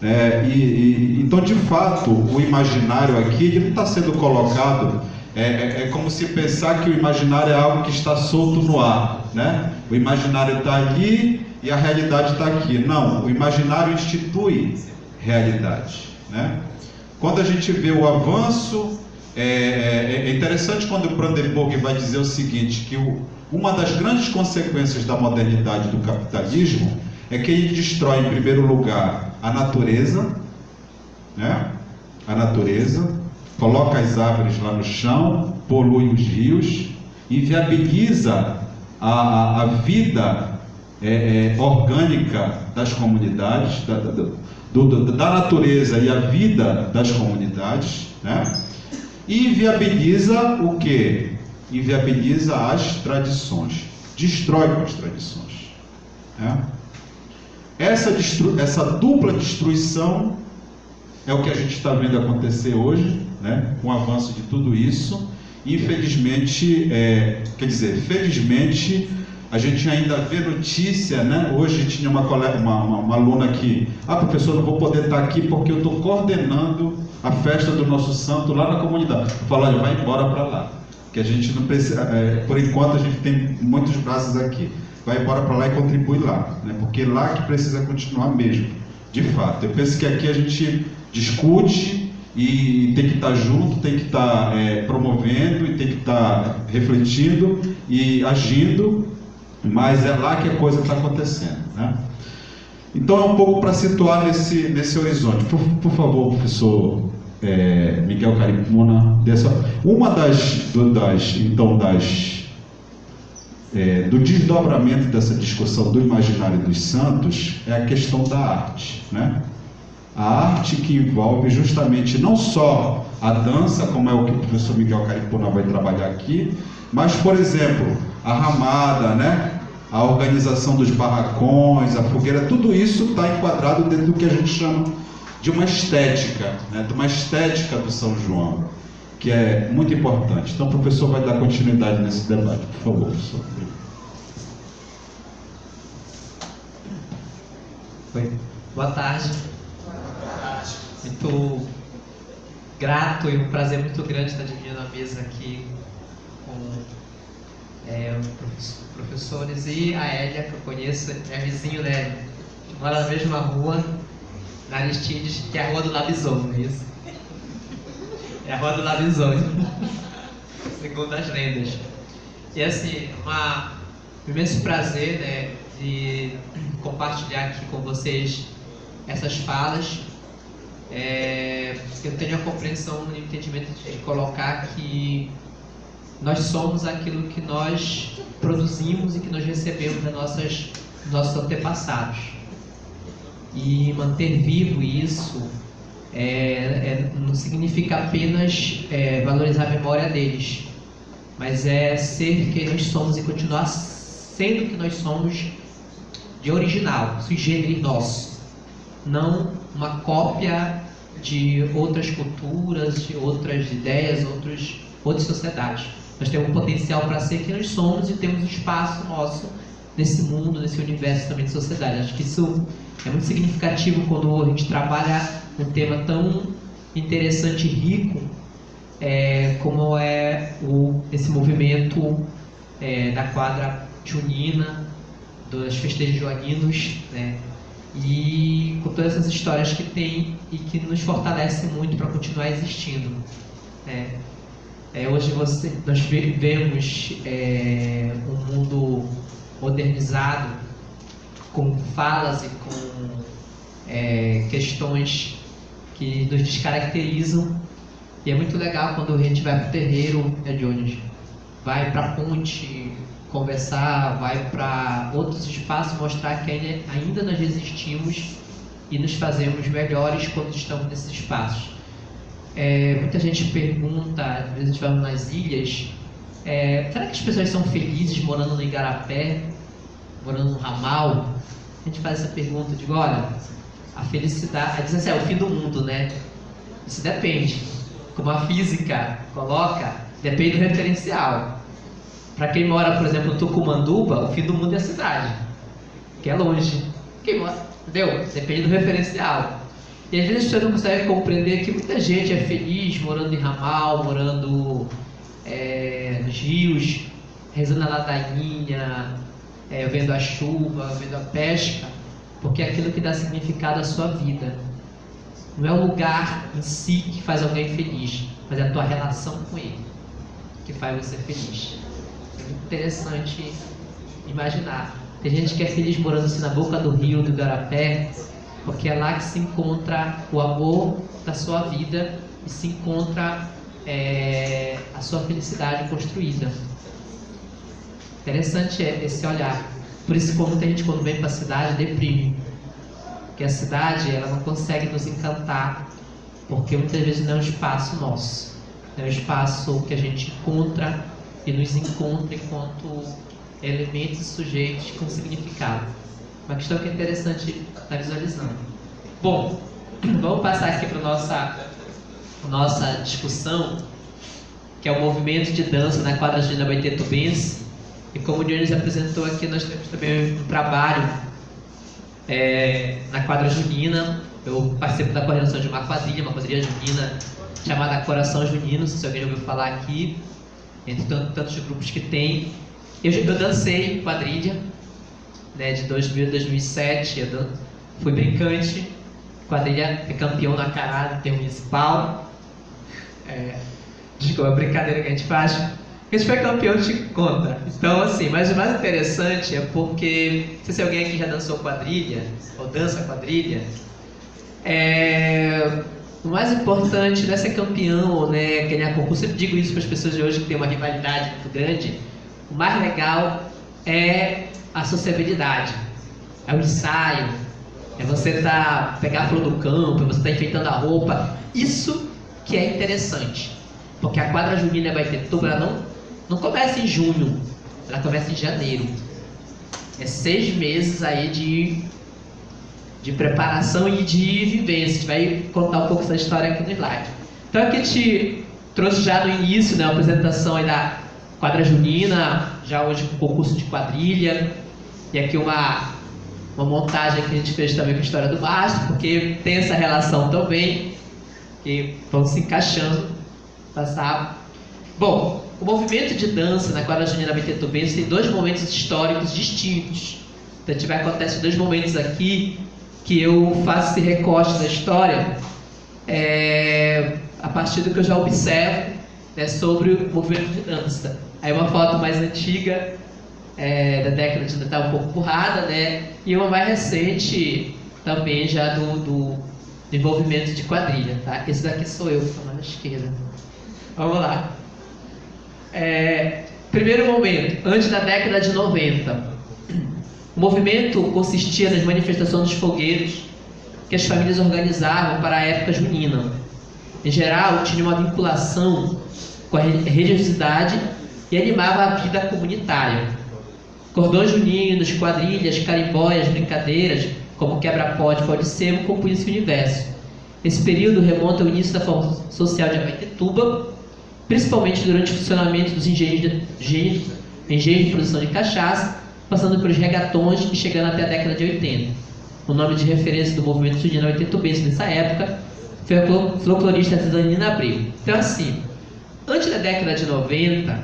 Então, de fato, o imaginário aqui ele não está sendo colocado, é como se pensar que o imaginário é algo que está solto no ar, né? O imaginário está ali e a realidade está aqui. Não, o imaginário institui realidade, né? Quando a gente vê o avanço, é interessante quando o Brandenburg vai dizer o seguinte, que uma das grandes consequências da modernidade do capitalismo é que ele destrói, em primeiro lugar, a natureza, né? A natureza, coloca as árvores lá no chão, polui os rios, inviabiliza a vida orgânica das comunidades, da natureza e a vida das comunidades, né? E inviabiliza o quê? Inviabiliza as tradições, destrói as tradições, né? Essa dupla destruição é o que a gente está vendo acontecer hoje, né? Com o avanço de tudo isso. Infelizmente, felizmente, a gente ainda vê notícia, né? Hoje tinha uma aluna que, professor, não vou poder estar aqui porque eu estou coordenando a festa do nosso santo lá na comunidade. Eu falo, olha, vai embora para lá, que a gente não precisa, por enquanto a gente tem muitos braços aqui. Vai embora para lá e contribui lá, né? Porque lá que precisa continuar mesmo, de fato. Eu penso que aqui a gente discute e tem que estar junto, tem que estar promovendo e tem que estar refletindo e agindo, mas é lá que a coisa está acontecendo, né? Então é um pouco para situar nesse horizonte. Por favor, professor Miguel Caripuna, uma do desdobramento dessa discussão do imaginário dos santos é a questão da arte, né? A arte que envolve justamente não só a dança, como é o que o professor Miguel Caripuna vai trabalhar aqui, mas, por exemplo, a ramada, né? A organização dos barracões, a fogueira, tudo isso está enquadrado dentro do que a gente chama de uma estética, né? De uma estética do São João, que é muito importante. Então o professor vai dar continuidade nesse debate, por favor, professor. Oi. Boa tarde. Muito grato e um prazer muito grande estar dividindo a mesa aqui com os professores e a Hélia, que eu conheço, é vizinho, né? Mora na mesma rua, na Aristides, que é a rua do Labizon, não é isso? É a rua do Labizon, segundo as lendas. E assim, um imenso prazer, né, de compartilhar aqui com vocês essas falas. Eu tenho a compreensão e o entendimento de colocar que nós somos aquilo que nós produzimos e que nós recebemos dos nossos antepassados. E manter vivo isso não significa apenas valorizar a memória deles, mas é ser quem nós somos e continuar sendo o que nós somos de original, sui generis nosso, não uma cópia de outras culturas, de outras ideias, outras sociedades. Nós temos um potencial para ser quem nós somos e temos um espaço nosso nesse mundo, nesse universo também de sociedade. Acho que isso é muito significativo quando a gente trabalha um tema tão interessante e rico como esse movimento da quadra junina, dos festejos joaninos, né? E com todas essas histórias que tem e que nos fortalece muito para continuar existindo. Hoje nós vivemos um mundo modernizado, com falas e com questões que nos descaracterizam, e é muito legal quando a gente vai para o terreiro, Jones, vai para a ponte conversar, vai para outros espaços, mostrar que ainda nós existimos e nos fazemos melhores quando estamos nesses espaços. Muita gente pergunta, às vezes a gente vai nas ilhas, será que as pessoas são felizes morando no Igarapé, morando no Ramal? A gente faz essa pergunta, digo, olha, a felicidade, diz assim, é o fim do mundo, né? Isso depende. Como a física coloca, depende do referencial. Para quem mora, por exemplo, no Tucumanduba, o fim do mundo é a cidade, que é longe. Quem mora, entendeu? Depende do referencial. E às vezes as pessoas não conseguem compreender que muita gente é feliz morando em ramal, morando nos rios, rezando a ladainha, vendo a chuva, vendo a pesca, porque é aquilo que dá significado à sua vida. Não é o lugar em si que faz alguém feliz, mas é a tua relação com ele que faz você feliz. É muito interessante imaginar. Tem gente que é feliz morando assim na boca do rio do Igarapé, porque é lá que se encontra o amor da sua vida e se encontra a sua felicidade construída. Interessante esse olhar. Por isso que muita gente, quando vem para a cidade, deprime. Porque a cidade, ela não consegue nos encantar, porque muitas vezes não é um espaço nosso. É um espaço que a gente encontra e nos encontra enquanto elementos e sujeitos com significado. Uma questão que é interessante estar visualizando. Bom, vamos passar aqui para a nossa discussão, que é o movimento de dança na quadra junina baitetubense. E como o Dionísio apresentou aqui, nós temos também um trabalho na quadra junina. Eu participo da coordenação de uma quadrilha junina chamada Coração Junino, se alguém já ouviu falar aqui, entre tantos grupos que tem. Eu dancei quadrilha, de 2000 a 2007, fui brincante, quadrilha é campeão na Cará, intermunicipal. Desculpa, a brincadeira que a gente faz. A gente foi campeão de conta. Então, assim, mas o mais interessante é porque, não sei se alguém aqui já dançou quadrilha, ou dança quadrilha, o mais importante não é ser campeão ou ganhar concurso. Eu sempre digo isso para as pessoas de hoje que tem uma rivalidade muito grande. O mais legal é a sociabilidade, é o ensaio, é você pegar a flor do campo, é você estar enfeitando a roupa. Isso que é interessante, porque a quadra junina Baitetuba, ela não começa em junho, ela começa em janeiro. É 6 meses aí de preparação e de vivência. A gente vai contar um pouco essa história aqui no slide. Então aqui a gente trouxe já no início, a apresentação aí da quadra junina, já hoje com concurso de quadrilha, e aqui uma montagem que a gente fez também com a história do Mastro, porque tem essa relação também, que vão se encaixando. Bom, o movimento de dança na quadra junina baitetubense tem 2 momentos históricos distintos. Então a gente vai acontecer 2 momentos aqui que eu faço esse recorte da história a partir do que eu já observo sobre o movimento de dança. Aí uma foto mais antiga, da década de ainda um pouco burrada, e uma mais recente também já do envolvimento de quadrilha, tá? Esse daqui sou eu, que estou na esquerda. Vamos lá. Primeiro momento, antes da década de 90. O movimento consistia nas manifestações dos fogueiros que as famílias organizavam para a época junina. Em geral, tinha uma vinculação com a religiosidade e animava a vida comunitária. Cordões juninos, quadrilhas, carimbóias, brincadeiras, como quebra-pó de pau de sebo, compunham esse universo. Esse período remonta ao início da formação social de Abaetetuba, principalmente durante o funcionamento dos engenhos de produção de cachaça, passando pelos regatões e chegando até a década de 80. O nome de referência do movimento junino abaetetubense nessa época foi a folclorista Zanina Abreu. Então, assim, antes da década de 90,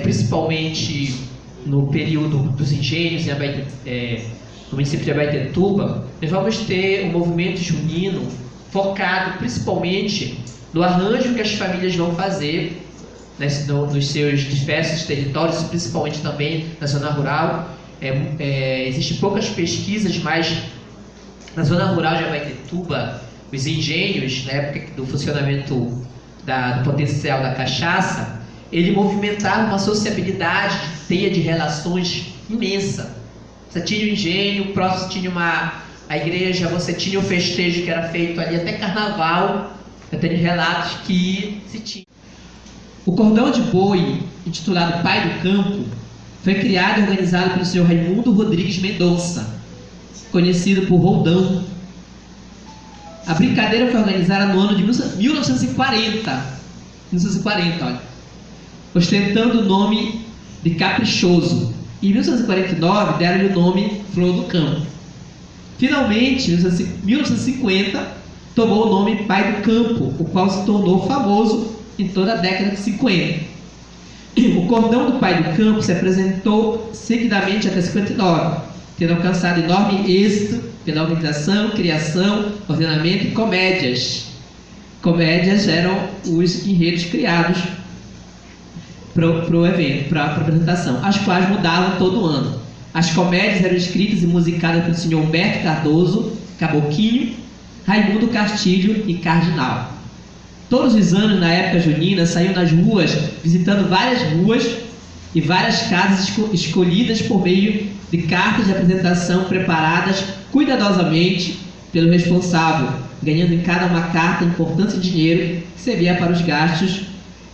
principalmente no período dos engenhos no município de Abaetetuba, nós vamos ter um movimento junino focado principalmente no arranjo que as famílias vão fazer nos seus diversos territórios, principalmente também na zona rural. Existem poucas pesquisas, mas na zona rural de Abaetetuba, os engenhos, na época do funcionamento do potencial da cachaça, ele movimentava uma sociabilidade, teia de relações imensa. Você tinha um engenho, próximo tinha a igreja, você tinha o festejo que era feito ali, até carnaval. Eu tenho relatos que se tinha. O cordão de boi, intitulado Pai do Campo, foi criado e organizado pelo senhor Raimundo Rodrigues Mendonça, conhecido por Roldão. A brincadeira foi organizada no ano de 1940, olha, ostentando o nome de Caprichoso. Em 1949, deram-lhe o nome Flor do Campo. Finalmente, em 1950, tomou o nome Pai do Campo, o qual se tornou famoso em toda a década de 50. O cordão do Pai do Campo se apresentou seguidamente até 59, tendo alcançado enorme êxito pela organização, criação, ordenamento e comédias. Comédias eram os enredos criados para o evento, para a apresentação, as quais mudavam todo ano. As comédias eram escritas e musicadas pelo senhor Humberto Cardoso, Caboquinho, Raimundo Castilho e Cardinal. Todos os anos, na época junina, saíam nas ruas, visitando várias ruas e várias casas escolhidas por meio de cartas de apresentação preparadas cuidadosamente pelo responsável, ganhando em cada uma carta importância de dinheiro que servia para os gastos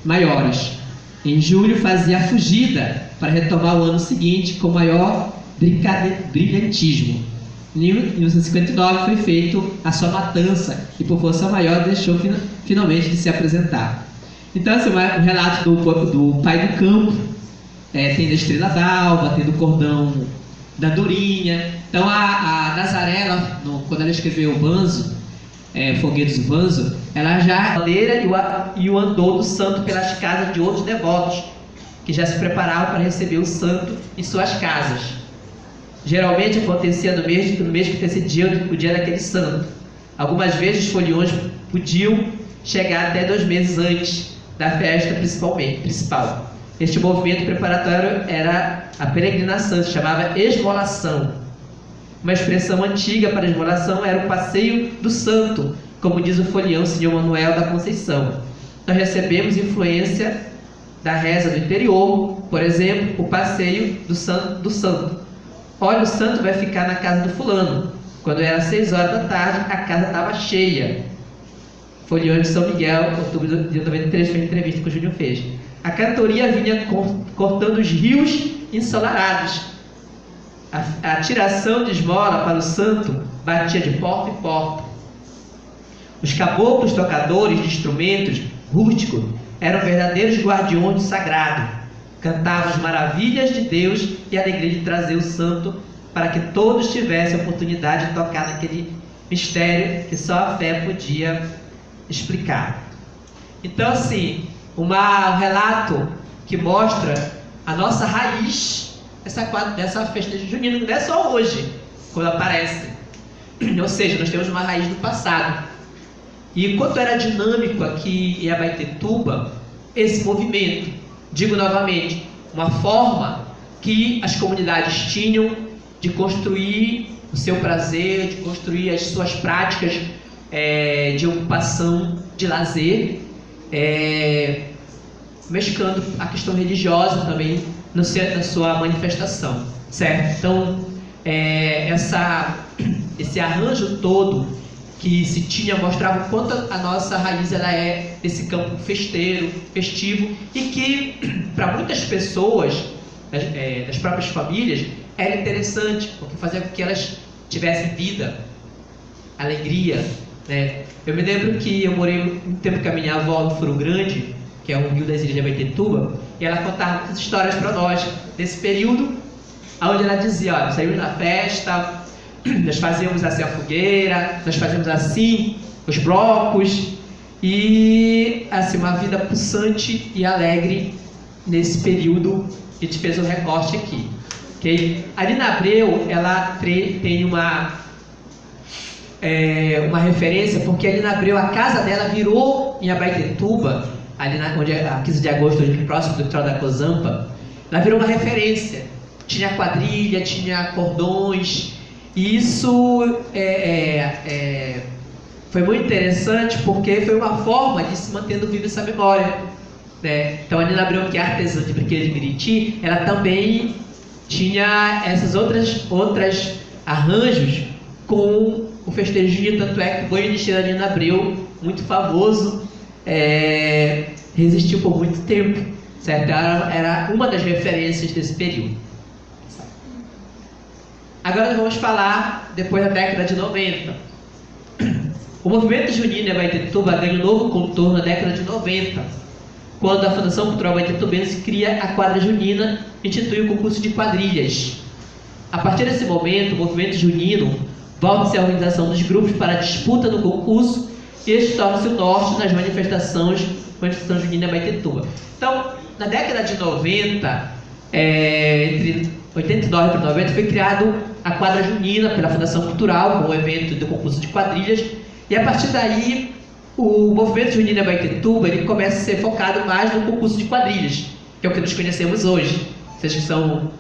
maiores. Em julho fazia a fugida para retomar o ano seguinte com maior brilhantismo. Em 1959 foi feito a sua matança e por força maior deixou finalmente de se apresentar. Então, assim, o relato do Pai do Campo, tem da Estrela d'Alva, tem do Cordão da Andorinha. Então a Nazaré, quando ela escreveu o Banzo, Folguedos do Banzo, ela já bandeira e o andor do santo pelas casas de outros devotos que já se preparavam para receber o santo em suas casas. Geralmente acontecia no mês que precedia o dia daquele santo. Algumas vezes os foliões podiam chegar até 2 meses antes da festa principal. Este movimento preparatório era a peregrinação, se chamava esmolação. Uma expressão antiga para esmolação era o passeio do santo, como diz o folião Senhor Manuel da Conceição. Nós recebemos influência da reza do interior, por exemplo, o passeio do santo. Olha, o santo vai ficar na casa do fulano. Quando era 6 horas da tarde, a casa estava cheia. Folião de São Miguel, outubro de 93, foi a entrevista que o Júnior fez. A cantoria vinha cortando os rios ensolarados. A tiração de esmola para o santo batia de porta em porta. Os caboclos tocadores de instrumentos rústicos eram verdadeiros guardiões do sagrado. Cantavam as maravilhas de Deus e a alegria de trazer o santo para que todos tivessem a oportunidade de tocar naquele mistério que só a fé podia explicar. Então, assim, um relato que mostra a nossa raiz dessa festa junina, não é só hoje, quando aparece. Ou seja, nós temos uma raiz do passado. E quanto era dinâmico aqui em Abaetetuba, esse movimento, digo novamente, uma forma que as comunidades tinham de construir o seu prazer, de construir as suas práticas de ocupação, de lazer, mesclando a questão religiosa também na sua manifestação, certo? Então, esse arranjo todo que se tinha mostrava o quanto a nossa raiz ela é desse campo festeiro, festivo, e que para muitas pessoas, das próprias famílias, era interessante, porque fazia com que elas tivessem vida, alegria, né? Eu me lembro que eu morei um tempo com a minha avó no Furo Grande, que é um rio das ilhas de Abaetetuba, e ela contava muitas histórias para nós desse período, onde ela dizia: olha, saímos na festa, nós fazíamos assim a fogueira, nós fazíamos assim os blocos, e assim uma vida pulsante e alegre nesse período. A gente fez um recorte aqui, okay? A Nina Abreu, ela tem uma referência, porque a Nina Abreu, a casa dela virou em Abaetetuba, ali onde é a 15 de agosto, próximo do Litoral da Cozampa. Ela virou uma referência, tinha quadrilha, tinha cordões, e isso foi muito interessante, porque foi uma forma de se mantendo viva essa memória, né? Então a Nina Abreu, que é artesã de brinquedo de Meriti, ela também tinha essas outras arranjos com o festejo junino, tanto é que o banho de esteira da Nina Abreu, muito famoso, resistiu por muito tempo, certo? Era uma das referências desse período. Agora nós vamos falar depois da década de 90. O movimento junino em Abaetetuba ganha um novo contorno na década de 90, quando a Fundação Cultural Abaetetubense cria a quadra junina e institui o concurso de quadrilhas. A partir desse momento, o movimento junino volta-se à organização dos grupos para a disputa no concurso e este torna-se o norte nas manifestações junina em Abaetetuba. Então, na década de 90, entre 89 e 90, foi criado a quadra junina pela Fundação Cultural, com um evento de concurso de quadrilhas, e a partir daí o movimento junino em Abaetetuba ele começa a ser focado mais no concurso de quadrilhas, que é o que nós conhecemos hoje. Vocês que são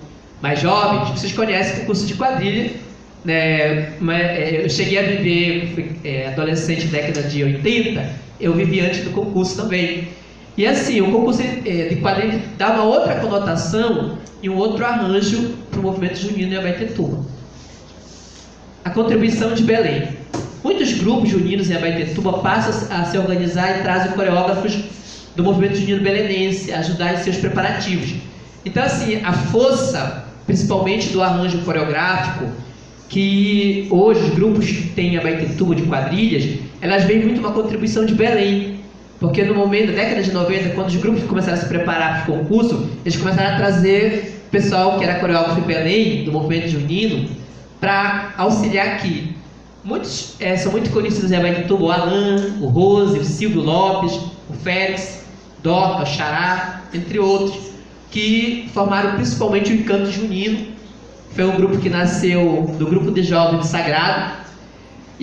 mais jovens, vocês conhecem o concurso de quadrilha, né? Eu cheguei a viver, fui adolescente na década de 80, eu vivi antes do concurso também. E assim, o concurso de quadrilha dá uma outra conotação e um outro arranjo para o movimento junino em Abaetetuba. A contribuição de Belém. Muitos grupos juninos em Abaetetuba passam a se organizar e trazem coreógrafos do movimento junino belenense a ajudar em seus preparativos. Então assim, a força, principalmente do arranjo coreográfico, que hoje os grupos que têm a Abaetetuba de quadrilhas, elas veem muito uma contribuição de Belém. Porque no momento da década de 90, quando os grupos começaram a se preparar para o concurso, eles começaram a trazer pessoal que era coreógrafo em Belém, do movimento junino, para auxiliar aqui. Muitos são muito conhecidos em Abaetetuba, o Alan, o Rose, o Silvio Lopes, o Félix, Doca, o Xará, entre outros, que formaram principalmente o Encanto Junino. Foi um grupo que nasceu do grupo de jovens de Sagrado.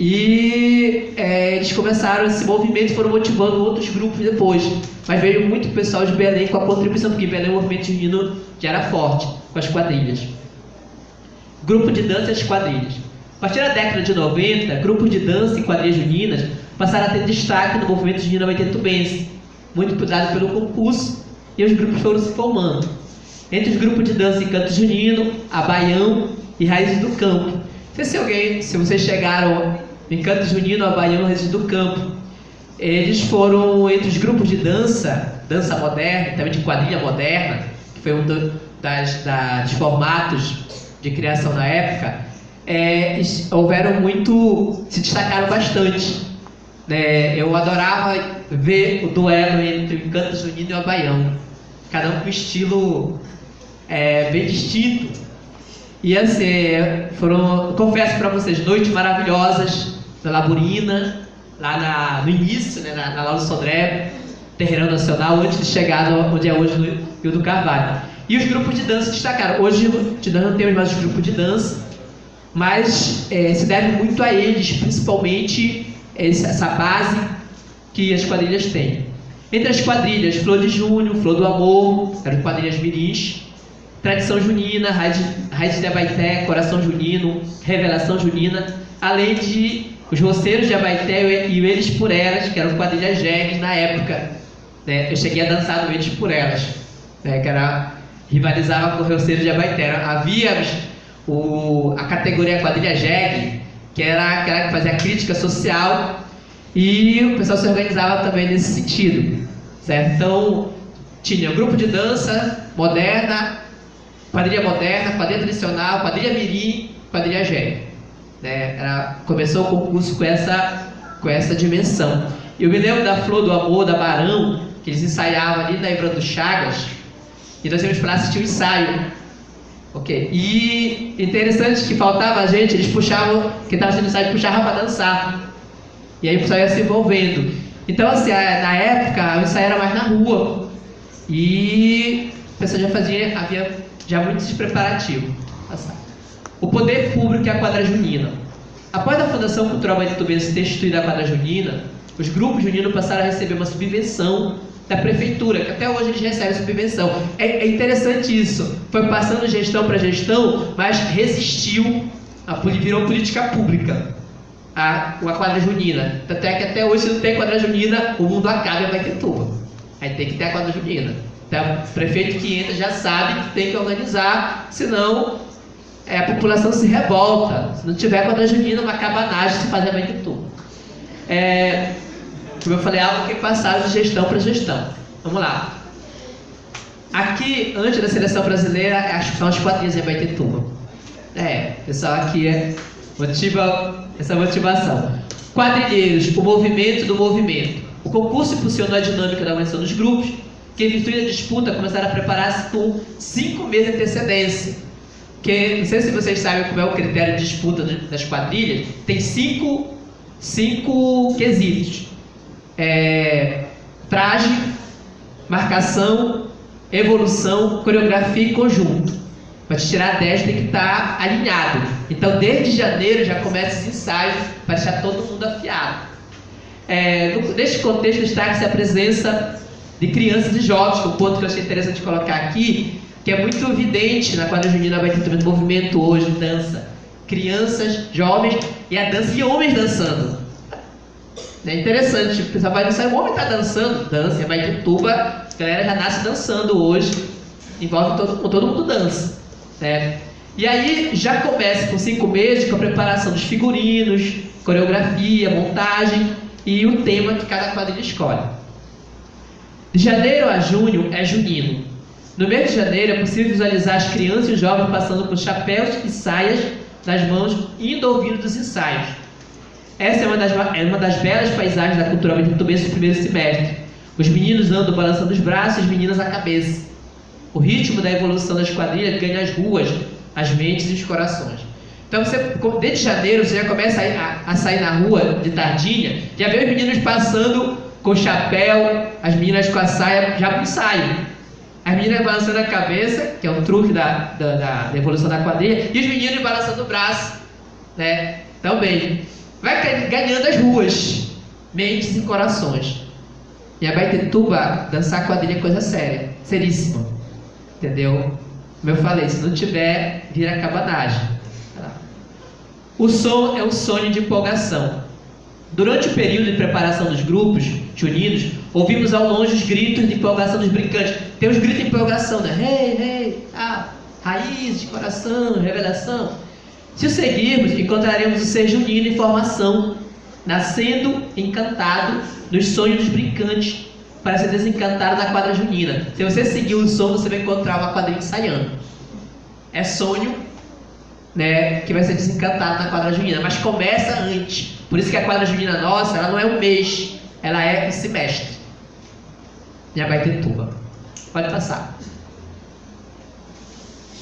E eles começaram esse movimento e foram motivando outros grupos depois. Mas veio muito pessoal de Belém com a contribuição, porque em Belém o movimento junino já era forte, com as quadrilhas. Grupo de dança e as quadrilhas. A partir da década de 90, grupos de dança e quadrilhas juninas passaram a ter destaque no movimento junino abaetetubense, muito cuidado pelo concurso, e os grupos foram se formando. Entre os grupos de dança e canto junino, a Baião e Raízes do Campo. Não sei se vocês chegaram em Canto Junino, a Baião, Raízes do Campo. Eles foram entre os grupos de dança moderna, também de quadrilha moderna, que foi um dos formatos de criação na época. Se destacaram bastante. Eu adorava ver o duelo entre o Canto Junino e a Baião, cada um com um estilo bem distinto. E assim, confesso para vocês, noites maravilhosas na Laburina, lá no início, na Lauro Sodré, Terreirão Nacional, antes de chegar onde é hoje no Rio do Carvalho. E os grupos de dança destacaram. Hoje nós não temos mais os grupos de dança, mas se deve muito a eles, principalmente essa base que as quadrilhas têm. Entre as quadrilhas, Flor de Junho, Flor do Amor, eram quadrilhas mirins, Tradição Junina, Raiz de Abaeté, Coração Junino, Revelação Junina, além de os Roceiros de Abaeté e o Eles por Elas, que eram quadrilhas jegues na época. Eu cheguei a dançar no Eles por Elas, rivalizava com o Roceiros de Abaeté. Havia a categoria quadrilha jegue, que era aquela que fazia crítica social, e o pessoal se organizava também nesse sentido, certo? Então, tinha um grupo de dança moderna, quadrilha moderna, quadrilha tradicional, quadrilha mirim, quadrilha jegue. Começou o concurso com essa dimensão. Eu me lembro da Flor do Amor, da Barão, que eles ensaiavam ali na Ibra do Chagas, e nós íamos para lá assistir o ensaio. E interessante que faltava a gente, eles puxavam, quem estava assistindo o ensaio puxava para dançar. E aí o pessoal ia se envolvendo. Então, assim, na época, o ensaio era mais na rua. E o pessoal havia já muitos preparativos. O poder público e a quadra junina. Após a Fundação Cultural Abaetetubense ter instituído a quadra junina, os grupos juninos passaram a receber uma subvenção da prefeitura, que até hoje eles recebem subvenção. É interessante isso. Foi passando gestão para gestão, mas resistiu, virou política pública a quadra junina. Tanto é que até hoje, se não tem quadra junina, o mundo acaba em Abaetetuba. Aí tem que ter a quadra junina. Então, o prefeito que entra já sabe que tem que organizar, senão a população se revolta. Se não tiver quadra junina, uma cabanagem se fazer Abaetetuba. Como eu falei, algo que passaram de gestão para gestão. Vamos lá. Aqui, antes da seleção brasileira, acho que são as quadrilhas em Abaetetuba. Pessoal, aqui essa motivação. Quadrilheiros, o movimento do movimento. O concurso impulsionou a dinâmica da organização dos grupos, que em virtude da disputa começaram a preparar-se com 5 meses de antecedência. Não sei se vocês sabem como é o critério de disputa das quadrilhas. Tem 5 5 quesitos: traje, marcação, evolução, coreografia e conjunto. Para te tirar 10 tem que estar alinhado. Então desde janeiro já começa esse ensaio para deixar todo mundo afiado. Neste contexto destaca-se a presença de crianças e jovens, que é um ponto que eu achei interessante colocar aqui, que é muito evidente na quadra junina. Vai ter também movimento hoje, dança. Crianças, jovens e a dança e homens dançando. É interessante, o pessoal vai dançar, o homem está dançando, dança, vai ter tuba, a galera já nasce dançando hoje, envolve todo mundo dança, né? E aí já começa com 5 meses com a preparação dos figurinos, coreografia, montagem e o tema que cada quadrilha escolhe. De janeiro a junho é junino. No mês de janeiro é possível visualizar as crianças e os jovens passando por chapéus e saias nas mãos, indo ouvindo dos ensaios. Essa é uma das belas paisagens da cultura abaitetubense do primeiro semestre. Os meninos andam balançando os braços e as meninas a cabeça. O ritmo da evolução das quadrilhas ganha as ruas, as mentes e os corações. Então, desde janeiro, você já começa a sair na rua de tardinha, já vê os meninos passando com o chapéu, as meninas com a saia, já para o ensaio. As meninas balançando a cabeça, que é um truque da evolução da quadrilha, e os meninos balançando o braço, né? Também. Vai ganhando as ruas, mentes e corações. E a Abaetetuba, dançar quadrilha é coisa séria, seríssima. Entendeu? Como eu falei, se não tiver, vira cabanagem. O som é um sonho de empolgação. Durante o período de preparação dos grupos juninos, ouvimos ao longe os gritos de empolgação dos brincantes. Tem os gritos de empolgação, né? Rei, raiz, de coração, revelação. Se o seguirmos, encontraremos o ser junino em formação, nascendo encantado nos sonhos dos brincantes, para ser desencantado da quadra junina. Se você seguir o som, você vai encontrar uma quadrilha ensaiando. É sonho, né, que vai ser desencantado na quadra junina, mas começa antes. Por isso que a quadra junina nossa, ela não é um mês, ela é um semestre. Em Abaetetuba. Pode passar.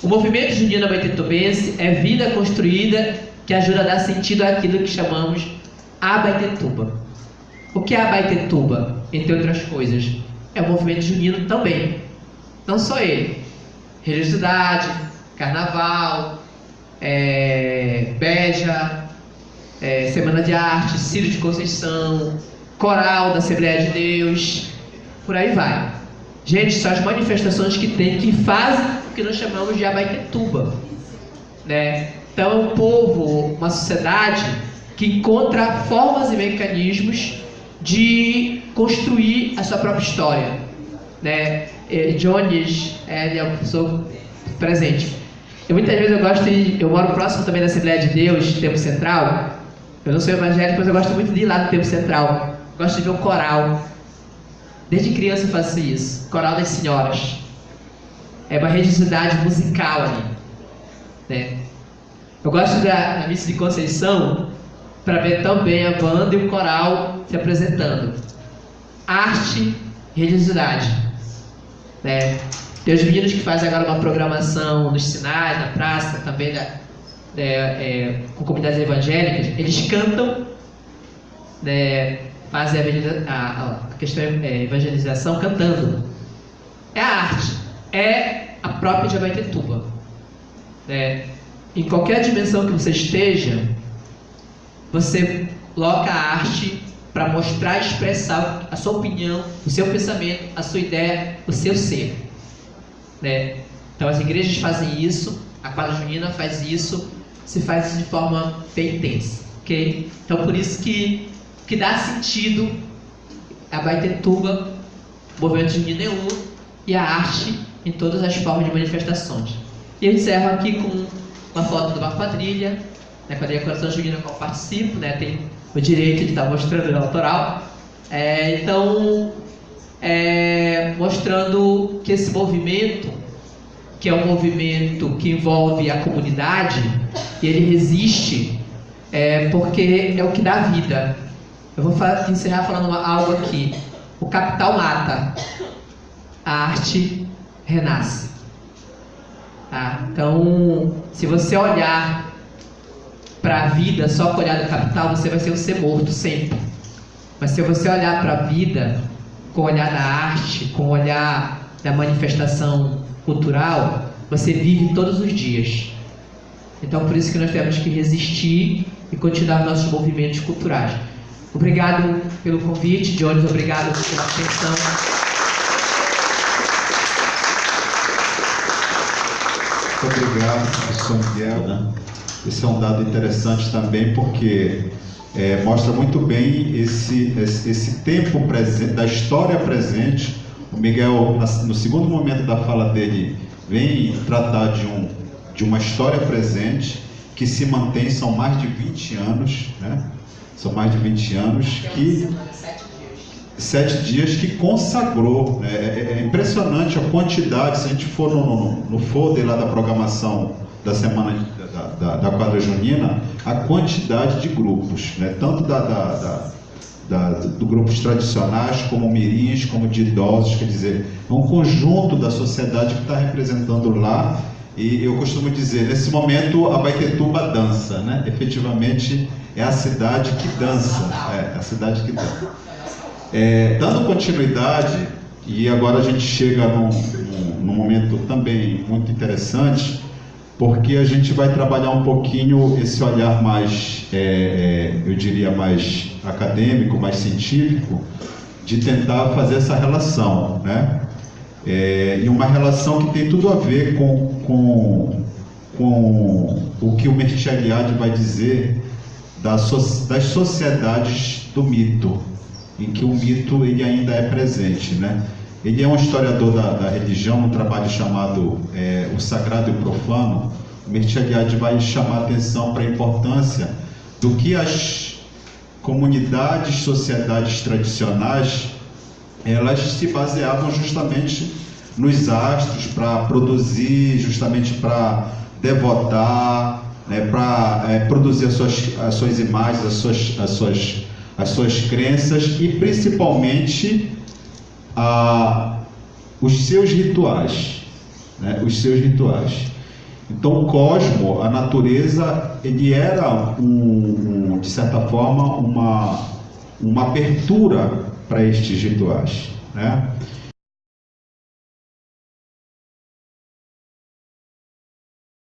O movimento junino abaetetubense é vida construída que ajuda a dar sentido àquilo que chamamos Abaetetuba. O que é Abaetetuba, entre outras coisas? É o movimento junino também. Não só ele. Religiosidade, carnaval, beja, Semana de Arte, Círio de Conceição, coral da Assembleia de Deus, por aí vai. Gente, são as manifestações que fazem o que nós chamamos de Abaetetuba, né? Então é um povo, uma sociedade que encontra formas e mecanismos de construir a sua própria história, né? Jones, ele é um professor presente. Muitas vezes eu moro próximo também da Assembleia de Deus, Tempo Central. Eu não sou evangélico, mas eu gosto muito de ir lá no Tempo Central. Gosto de ver um coral. Desde criança eu faço isso. Coral das senhoras. É uma religiosidade musical ali, né? Eu gosto da missa de Conceição para ver também a banda e o coral se apresentando. Arte e religiosidade, né? Tem os meninos que fazem agora uma programação nos sinais, na praça, também com comunidades evangélicas. Eles cantam, né, fazem a questão evangelização cantando. É a arte, é a própria de Abaetetuba, né? Em qualquer dimensão que você esteja, você coloca a arte para mostrar e expressar a sua opinião, o seu pensamento, a sua ideia, o seu ser, né? Então as igrejas fazem isso, a quadra junina faz isso, se faz isso de forma bem intensa, ok? Então por isso que dá sentido a Abaetetuba, o movimento junino é um, e a arte em todas as formas de manifestações. E eu encerro aqui com uma foto de uma quadrilha, né, quadrilha Coração Junino, com qual participo, né, tem o direito de estar mostrando no autoral. Mostrando que esse movimento, que é um movimento que envolve a comunidade, e ele resiste porque é o que dá vida. Eu vou encerrar falando algo aqui. O capital mata, a arte renasce. Tá? Então, se você olhar para a vida só com o olhar do capital, você vai ser um ser morto sempre. Mas se você olhar para a vida com o olhar da arte, com o olhar da manifestação cultural, você vive todos os dias. Então, por isso que nós temos que resistir e continuar nossos movimentos culturais. Obrigado pelo convite, Jones, obrigado pela atenção. Muito obrigado, professor Miguel. Esse é um dado interessante também, porque mostra muito bem esse tempo presente, da história presente. O Miguel, no segundo momento da fala dele, vem tratar de uma história presente que se mantém, são mais de 20 anos, né? São mais de 20 anos que... 7 dias que consagrou, né? É impressionante a quantidade. Se a gente for no folder lá da programação da semana da quadra junina, a quantidade de grupos, né? Tanto do grupos tradicionais, como mirins, como de idosos, quer dizer, é um conjunto da sociedade que está representando lá. E eu costumo dizer, nesse momento a Abaetetuba dança, né? Efetivamente é a cidade que dança, é a cidade que dança. Dando continuidade, e agora a gente chega num momento também muito interessante, porque a gente vai trabalhar um pouquinho esse olhar mais, eu diria, mais acadêmico, mais científico, de tentar fazer essa relação, né? E uma relação que tem tudo a ver com o que o Mircea Eliade vai dizer das sociedades do mito, em que o mito ele ainda é presente, né? Ele é um historiador da religião, um trabalho chamado O Sagrado e o Profano. O Mircea Eliade vai chamar a atenção para a importância do que as comunidades, sociedades tradicionais, elas se baseavam justamente nos astros para produzir, justamente para devotar, né, para produzir as suas imagens, as suas crenças e principalmente os seus rituais, né? Os seus rituais. Então o cosmo, a natureza, ele era de certa forma uma abertura para estes rituais, né?